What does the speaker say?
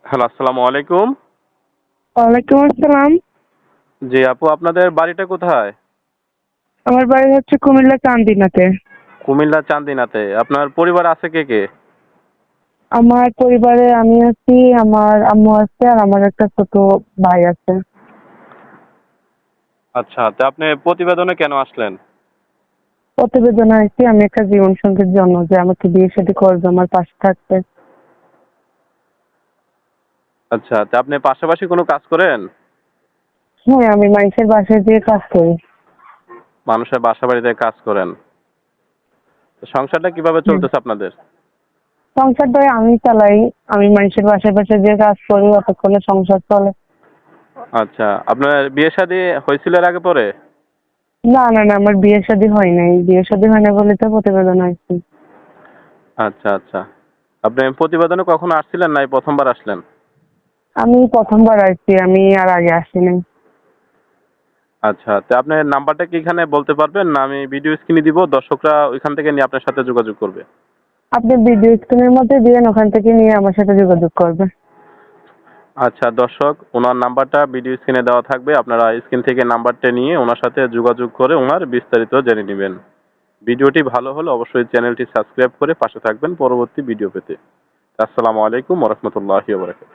Hello, আসসালামু আলাইকুম। ওয়ালাইকুম আসসালাম। জি আপু, আপনাদের বাড়িটা কোথায়? আমার বাড়ি হচ্ছে কুমিল্লা চান্দিনাতে। কুমিল্লা চান্দিনাতে। আপনার পরিবার আছে কে কে? আমার পরিবারে আমি আছি, আমার আম্মু আছে আর আমার একটা ছোট ভাই আছে। আচ্ছা, তো আপনি প্রতিবেদনে কেন আসলেন? প্রতিবেদনে আছি আমি একটা জীবন সঙ্গীর জন্য, যে আমাকে বিয়ে শাদী করবে, আমার পাশে থাকবে। আচ্ছা, তো আপনি পাশাপাশি কোনো কাজ করেন? হ্যাঁ, আমি মানুষের বাসায় যেয়ে কাজ করি। মানুষের বাসা বাড়িতে কাজ করেন। তো সংসারটা কিভাবে হুম। চলতেছে আপনাদের? সংসারটা আমি চালাই। আমি মানুষের বাসায় বাসায় যেয়ে কাজ করি, অতক্ষণে সংসার চলে। আচ্ছা, আপনার বিয়ে শাদী হয়েছিল এর আগে পরে? না না না, আমার বিয়ে শাদী হয় নাই। বিয়ে শাদী হয় না বলে তো প্রতিবেদন আইছি। আচ্ছা আচ্ছা। আপনি প্রতিবেদনে কখনো আসছিলেন না এই প্রথমবার আসলেন? আমি প্রথমবার আইছি, আমি আর আগে আসি নাই। আচ্ছা, তো আপনার নাম্বারটা কি এখানে বলতে পারবেন না? আমি ভিডিও স্ক্রিনে দিব, দর্শকরা ওইখান থেকে নিয়ে আপনার সাথে যোগাযোগ করবে। আপনি ভিডিও স্ক্রিনের মধ্যে দিয়েন, ওখান থেকে নিয়ে আমার সাথে যোগাযোগ করবে। আচ্ছা দর্শক, ওনার নাম্বারটা ভিডিও স্ক্রিনে দেওয়া থাকবে। আপনারা স্ক্রিন থেকে নাম্বারটা নিয়ে ওনার সাথে যোগাযোগ করে ওনার বিস্তারিত জেনে নেবেন। ভিডিওটি ভালো হলে অবশ্যই চ্যানেলটি সাবস্ক্রাইব করে পাশে থাকবেন পরবর্তী ভিডিও পেতে। আসসালামু আলাইকুম ওয়া রাহমাতুল্লাহি ওয়া বারাকাতুহু।